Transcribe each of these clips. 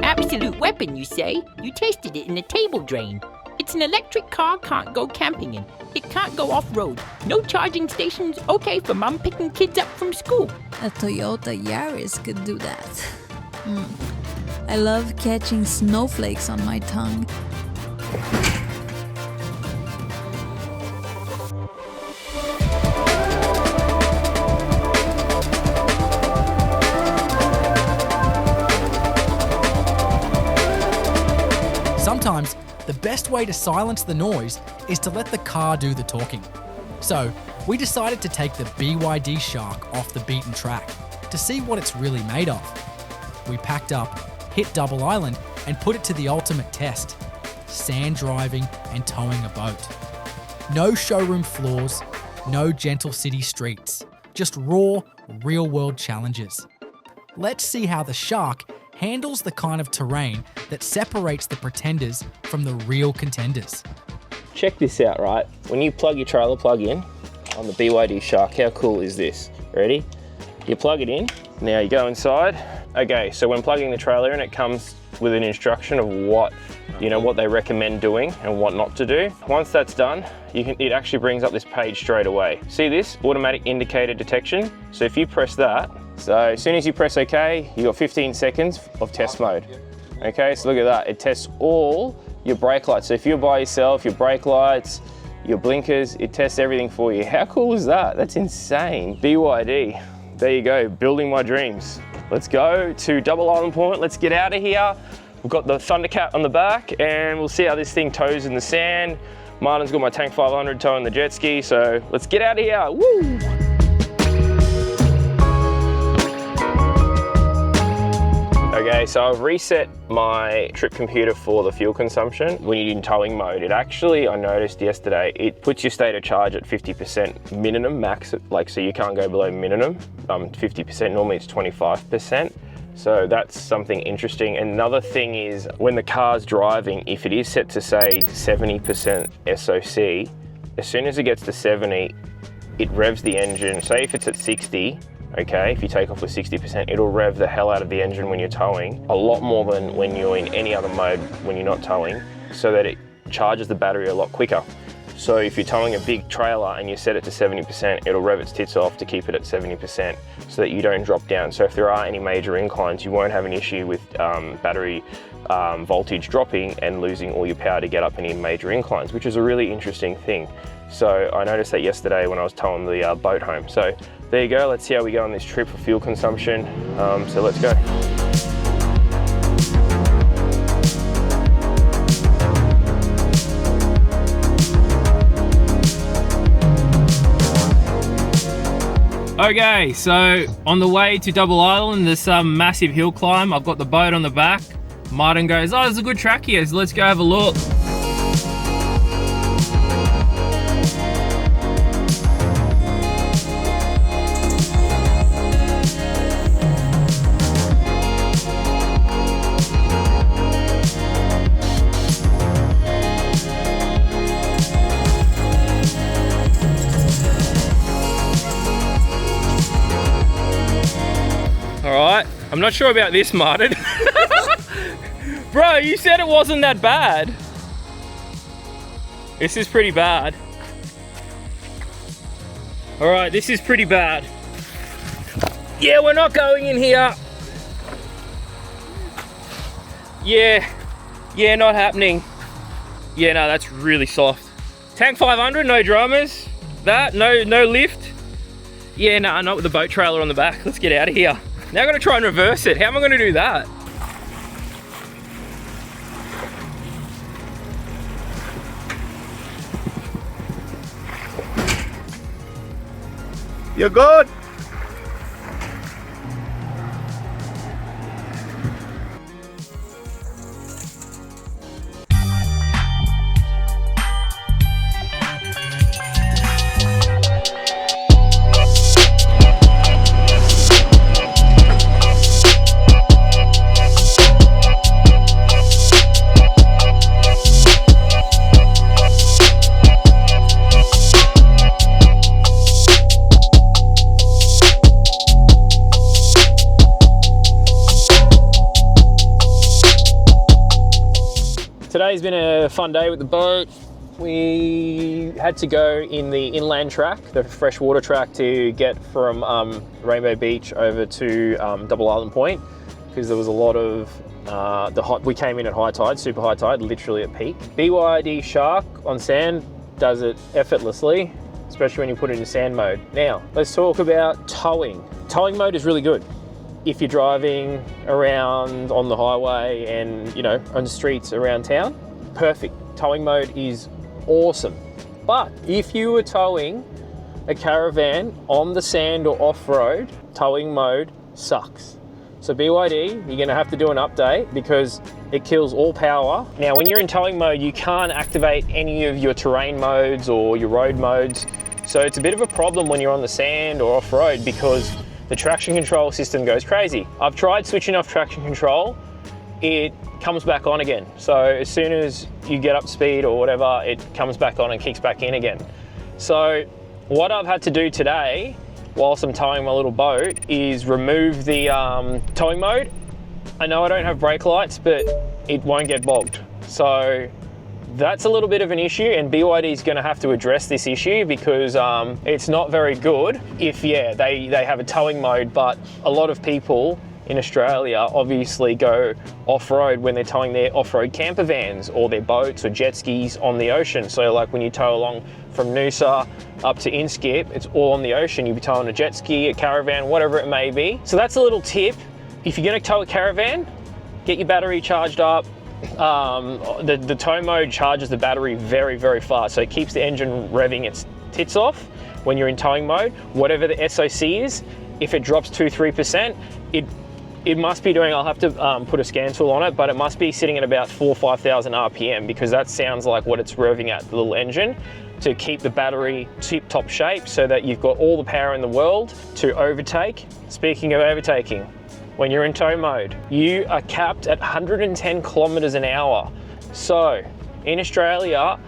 Absolute weapon, you say? You tasted it in a table drain. It's an electric car can't go camping in. It can't go off-road. No charging stations, okay for mom picking kids up from school. A Toyota Yaris could do that. I love catching snowflakes on my tongue. Sometimes, the best way to silence the noise is to let the car do the talking. So, we decided to take the BYD Shark off the beaten track to see what it's really made of. We packed up, hit Double Island, and put it to the ultimate test: sand driving and towing a boat. No showroom floors, no gentle city streets, just raw, real-world challenges. Let's see how the Shark handles the kind of terrain that separates the pretenders from the real contenders. Check this out, right? When you plug your trailer plug in on the BYD Shark, how cool is this? Ready? You plug it in, now you go inside. Okay, so when plugging the trailer in, it comes with an instruction of what they recommend doing and what not to do. Once that's done, it actually brings up this page straight away. See this? Automatic indicator detection. So if you press that, so as soon as you press OK, you got 15 seconds of test mode. Okay, so look at that. It tests all your brake lights. So if you're by yourself, your brake lights, your blinkers, it tests everything for you. How cool is that? That's insane. BYD, there you go, building my dreams. Let's go to Double Island Point. Let's get out of here. We've got the Thundercat on the back and we'll see how this thing tows in the sand. Martin's got my Tank 500 towing the jet ski, so let's get out of here. Woo! Okay, so I've reset my trip computer for the fuel consumption. When you're in towing mode, I noticed yesterday, it puts your state of charge at 50% minimum max, so you can't go below minimum, 50%, normally it's 25%. So that's something interesting. Another thing is when the car's driving, if it is set to say 70% SOC, as soon as it gets to 70, it revs the engine. Say if it's at 60, okay, if you take off with 60%, it'll rev the hell out of the engine when you're towing, a lot more than when you're in any other mode when you're not towing, so that it charges the battery a lot quicker. So if you're towing a big trailer and you set it to 70%, it'll rev its tits off to keep it at 70% so that you don't drop down. So if there are any major inclines, you won't have an issue with battery voltage dropping and losing all your power to get up any major inclines, which is a really interesting thing. So I noticed that yesterday when I was towing the boat home. So there you go, let's see how we go on this trip for fuel consumption. So let's go. Okay, so on the way to Double Island, there's some massive hill climb. I've got the boat on the back. Martin goes, oh, there's a good track here, so let's go have a look. Alright, I'm not sure about this, Martin. Bro, you said it wasn't that bad. This is pretty bad. Alright, this is pretty bad. Yeah, we're not going in here. Yeah, not happening. Yeah, no, that's really soft. Tank 500, no dramas. That, no lift. Yeah, no, not with the boat trailer on the back. Let's get out of here. Now I'm gonna try and reverse it. How am I gonna do that? You're good. Today's been a fun day with the boat. We had to go in the inland track, the freshwater track, to get from Rainbow Beach over to Double Island Point, because there was a lot of we came in at high tide, super high tide, literally at peak. BYD Shark on sand does it effortlessly, especially when you put it in sand mode. Now, let's talk about towing. Towing mode is really good if you're driving around on the highway and, you know, on the streets around town. Perfect. Towing mode is awesome. But if you were towing a caravan on the sand or off-road, towing mode sucks. So BYD, you're gonna have to do an update because it kills all power. Now, when you're in towing mode, you can't activate any of your terrain modes or your road modes. So it's a bit of a problem when you're on the sand or off-road because the traction control system goes crazy. I've tried switching off traction control, it comes back on again. So as soon as you get up to speed or whatever, it comes back on and kicks back in again. So what I've had to do today, whilst I'm towing my little boat, is remove the towing mode. I know I don't have brake lights, but it won't get bogged. So that's a little bit of an issue, and BYD is going to have to address this issue because it's not very good if, yeah, they have a towing mode, but a lot of people in Australia obviously go off-road when they're towing their off-road camper vans or their boats or jet skis on the ocean. So like when you tow along from Noosa up to Inskip, it's all on the ocean. You'll be towing a jet ski, a caravan, whatever it may be. So that's a little tip. If you're going to tow a caravan, get your battery charged up. The tow mode charges the battery very, very fast, so it keeps the engine revving its tits off when you're in towing mode. Whatever the SOC is, if it drops 2-3%, it must be doing, I'll have to put a scan tool on it, but it must be sitting at about 4,000 or 5,000 RPM, because that sounds like what it's revving at, the little engine, to keep the battery tip-top shape so that you've got all the power in the world to overtake. Speaking of overtaking, when you're in tow mode, you are capped at 110 kilometers an hour. So in Australia,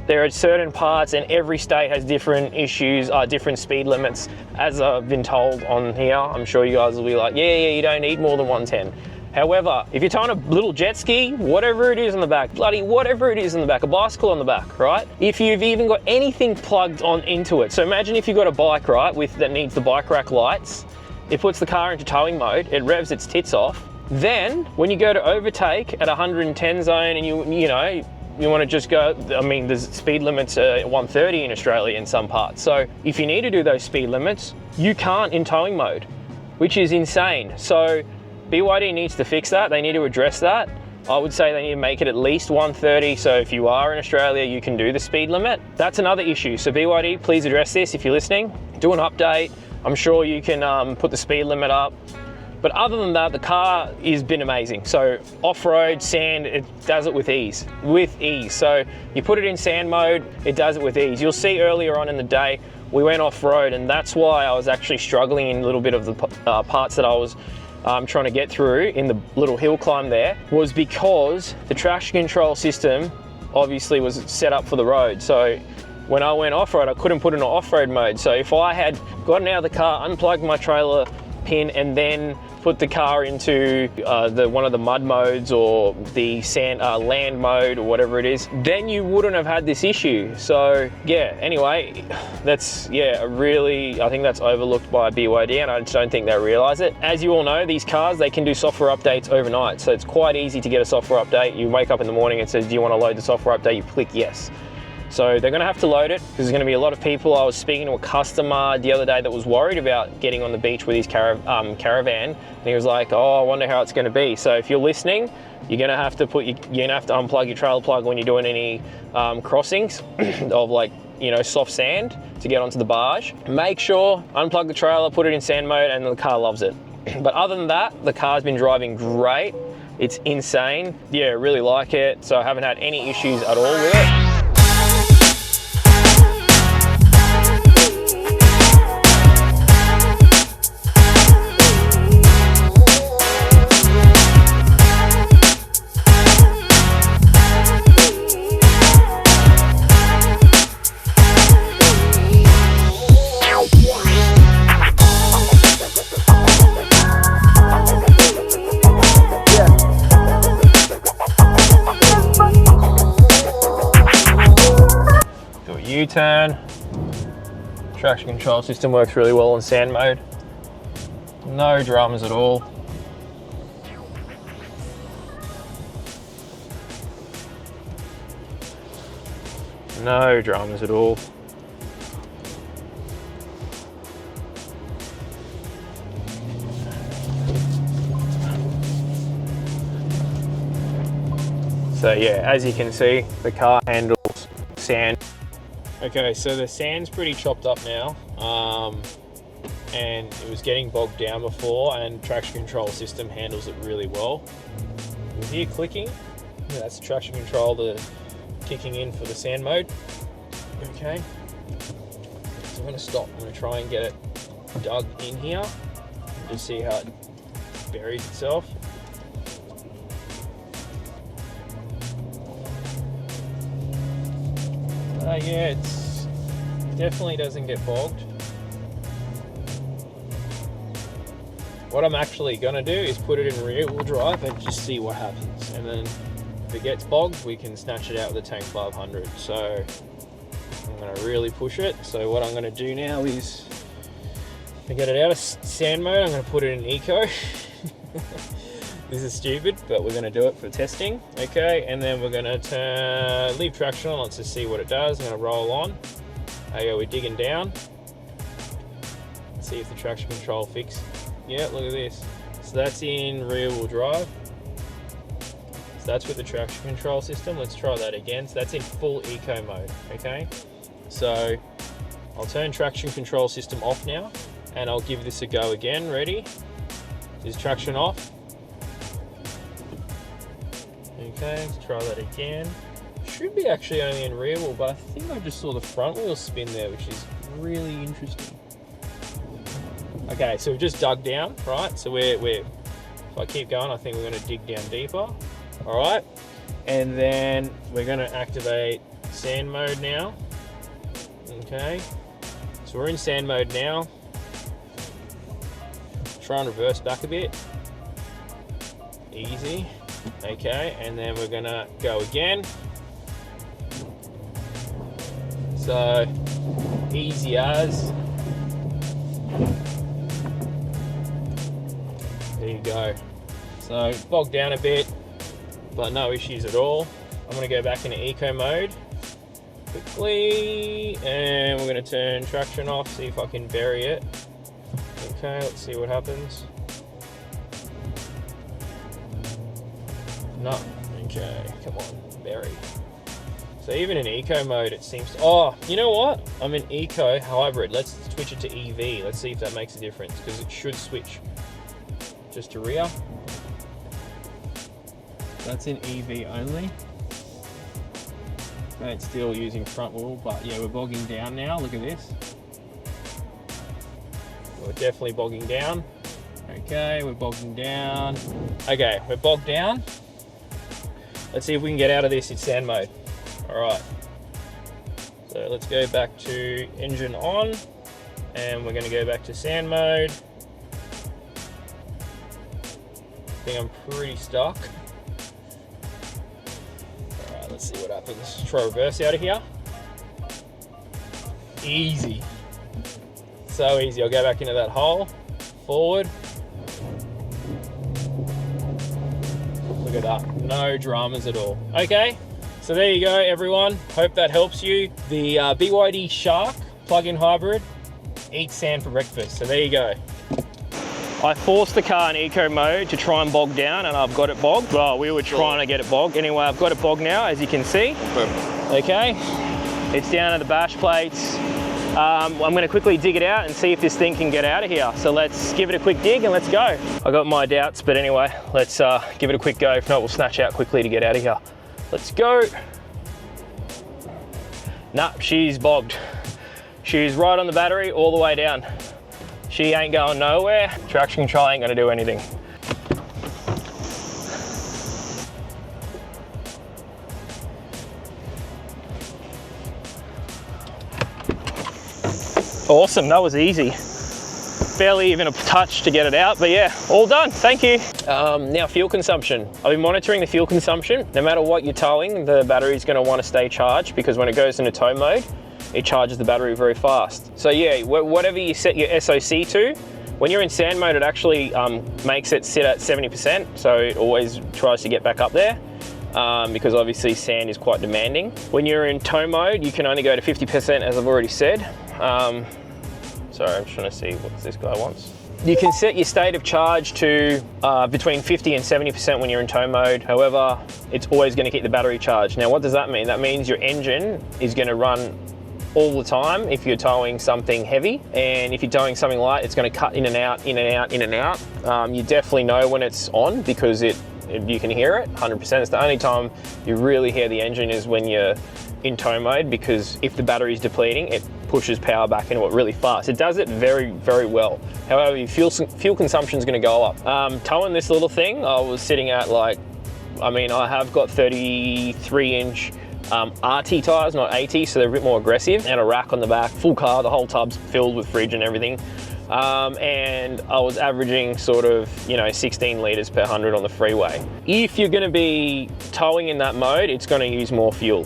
there are certain parts, and every state has different issues, different speed limits, as I've been told on here. I'm sure you guys will be like, yeah, you don't need more than 110. However, if you're towing a little jet ski, whatever it is on the back, bloody whatever it is on the back, a bicycle on the back, right? If you've even got anything plugged on into it, so imagine if you've got a bike, right, that needs the bike rack lights, it puts the car into towing mode, it revs its tits off. Then when you go to overtake at 110 zone and you want to just go, I mean, there's speed limits 130 in Australia in some parts. So if you need to do those speed limits, you can't in towing mode, which is insane. So BYD needs to fix that. They need to address that. I would say they need to make it at least 130. So if you are in Australia, you can do the speed limit. That's another issue. So BYD, please address this if you're listening. Do an update. I'm sure you can put the speed limit up. But other than that, the car has been amazing. So off-road, sand, it does it with ease, So you put it in sand mode, it does it with ease. You'll see earlier on in the day, we went off-road, and that's why I was actually struggling in a little bit of the parts that I was trying to get through in the little hill climb there, was because the traction control system obviously was set up for the road. So when I went off-road, I couldn't put it in off-road mode. So if I had gotten out of the car, unplugged my trailer pin, and then put the car into one of the mud modes or the sand land mode or whatever it is, then you wouldn't have had this issue. So yeah, anyway, that's, yeah, I think that's overlooked by BYD, and I just don't think they realize it. As you all know, these cars, they can do software updates overnight. So it's quite easy to get a software update. You wake up in the morning, it says, do you want to load the software update? You click yes. So they're gonna have to load it, because there's gonna be a lot of people. I was speaking to a customer the other day that was worried about getting on the beach with his caravan, and he was like, oh, I wonder how it's gonna be. So if you're listening, you're gonna have to unplug your trailer plug when you're doing any crossings of, like, soft sand to get onto the barge. Make sure, unplug the trailer, put it in sand mode, and the car loves it. But other than that, the car's been driving great. It's insane. Yeah, really like it. So I haven't had any issues at all with it. U-turn. Traction control system works really well in sand mode. No drums at all. No drums at all. So yeah, as you can see, the car handles sand. Okay, so the sand's pretty chopped up now, and it was getting bogged down before, and traction control system handles it really well. You hear clicking, yeah, that's the traction control, the kicking in for the sand mode. Okay, so I'm gonna stop. I'm gonna try and get it dug in here, and just see how it buries itself. Yeah, it definitely doesn't get bogged. What I'm actually gonna do is put it in rear wheel drive and just see what happens. And then if it gets bogged, we can snatch it out with the Tank 500. So I'm gonna really push it. So what I'm gonna do now is to get it out of sand mode, I'm gonna put it in eco. This is stupid, but we're going to do it for testing. Okay, and then we're going to leave traction on. Let's just see what it does. I'm going to roll on. Okay, we're digging down. Let's see if the traction control fixes. Yeah, look at this. So that's in rear wheel drive. So that's with the traction control system. Let's try that again. So that's in full eco mode. Okay, so I'll turn traction control system off now, and I'll give this a go again. Ready? Is traction off? Okay, let's try that again. Should be actually only in rear wheel, but I think I just saw the front wheel spin there, which is really interesting. Okay, so we've just dug down, right? So if I keep going, I think we're going to dig down deeper. All right, and then we're going to activate sand mode now. Okay, so we're in sand mode now. Try and reverse back a bit. Easy. Okay, and then we're gonna go again. So easy as. There you go. So bogged down a bit, but no issues at all. I'm gonna go back into eco mode quickly, and we're gonna turn traction off, see if I can bury it. Okay, let's see what happens. No, okay, come on, bury. So even in eco mode, it seems to, oh, you know what? I'm in eco hybrid. Let's switch it to EV. Let's see if that makes a difference, because it should switch just to rear. That's in EV only. Okay, it's still using front wheel, but yeah, we're bogging down now. Look at this. We're definitely bogging down. Okay, we're bogging down. Okay, we're bogged down. Let's see if we can get out of this in sand mode. All right. So let's go back to engine on, and we're going to go back to sand mode. I think I'm pretty stuck. All right, let's see what happens. Try reverse out of here. Easy. So easy. I'll go back into that hole. Forward. Look at that, no dramas at all. Okay, so there you go, everyone. Hope that helps you. The BYD Shark plug-in hybrid eats sand for breakfast. So there you go. I forced the car in eco mode to try and bog down, and I've got it bogged. Well, we were trying to get it bogged. Anyway, I've got it bogged now, as you can see. Okay, it's down to the bash plates. I'm going to quickly dig it out and see if this thing can get out of here. So let's give it a quick dig and let's go. I got my doubts, but anyway, let's give it a quick go. If not, we'll snatch out quickly to get out of here. Let's go. Nah, she's bogged. She's right on the battery all the way down. She ain't going nowhere. Traction control ain't going to do anything. Awesome, that was easy. Barely even a touch to get it out, but yeah, all done, thank you. Now fuel consumption. I've been monitoring the fuel consumption. No matter what you're towing, the battery's gonna wanna stay charged, because when it goes into tow mode, it charges the battery very fast. So yeah, whatever you set your SOC to, when you're in sand mode, it actually makes it sit at 70%, so it always tries to get back up there. Because obviously sand is quite demanding. When you're in tow mode, you can only go to 50%, as I've already said. Sorry, I'm trying to see what this guy wants. You can set your state of charge to between 50 and 70% when you're in tow mode. However, it's always going to keep the battery charged. Now, what does that mean? That means your engine is going to run all the time if you're towing something heavy, and if you're towing something light, it's going to cut in and out, in and out, in and out. You definitely know when it's on because you can hear it 100%. It's the only time you really hear the engine is when you're in tow mode, because if the battery is depleting, it pushes power back into it really fast. It does it very, very well. However, your fuel consumption is going to go up. Towing this little thing, I was sitting at I have got 33-inch RT tires, not AT, so they're a bit more aggressive, and a rack on the back, full car, the whole tub's filled with fridge and everything. And I was averaging sort of, 16 litres per 100 on the freeway. If you're going to be towing in that mode, it's going to use more fuel.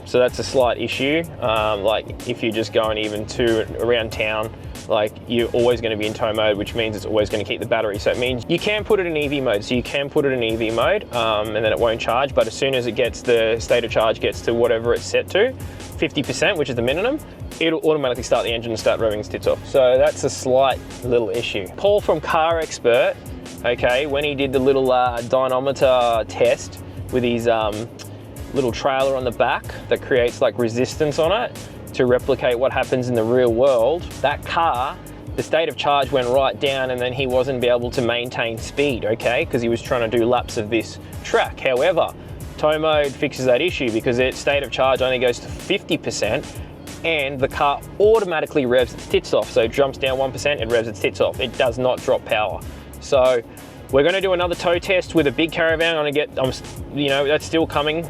So that's a slight issue. Like if you're just going even around town, like you're always going to be in tow mode, which means it's always going to keep the battery. So it means you can put it in EV mode. So you can put it in EV mode and then it won't charge. But as soon as the state of charge gets to whatever it's set to, 50%, which is the minimum, it'll automatically start the engine and start revving its tits off. So that's a slight little issue. Paul from Car Expert, okay, when he did the little dynamometer test with his little trailer on the back that creates like resistance on it to replicate what happens in the real world, that car, the state of charge went right down, and then he wasn't able to maintain speed, okay, because he was trying to do laps of this track. However, tow mode fixes that issue because its state of charge only goes to 50%, and the car automatically revs its tits off. So it jumps down 1%, it revs its tits off. It does not drop power. So we're going to do another tow test with a big caravan. I'm going to get, that's still coming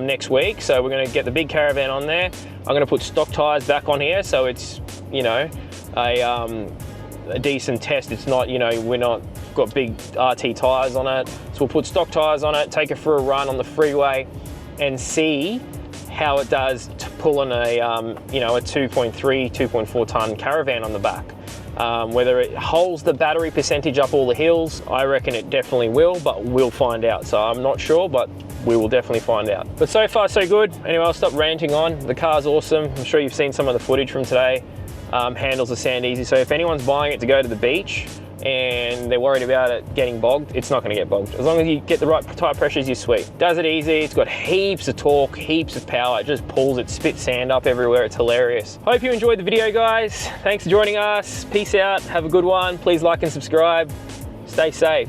next week. So we're going to get the big caravan on there. I'm going to put stock tires back on here, so it's, a decent test. It's not, we're not got big RT tires on it. So we'll put stock tires on it, take it for a run on the freeway, and see how it does to pull in a 2.3, 2.4 ton caravan on the back. Whether it holds the battery percentage up all the hills, I reckon it definitely will, but we'll find out. So I'm not sure, but we will definitely find out. But so far so good. Anyway, I'll stop ranting on. The car's awesome. I'm sure you've seen some of the footage from today. Handles the sand easy. So if anyone's buying it to go to the beach and they're worried about it getting bogged, it's not going to get bogged. As long as you get the right tire pressures, you're sweet. Does it easy. It's got heaps of torque, heaps of power. It just pulls it, spits sand up everywhere. It's hilarious. Hope you enjoyed the video, guys. Thanks for joining us. Peace out. Have a good one. Please like and subscribe. Stay safe.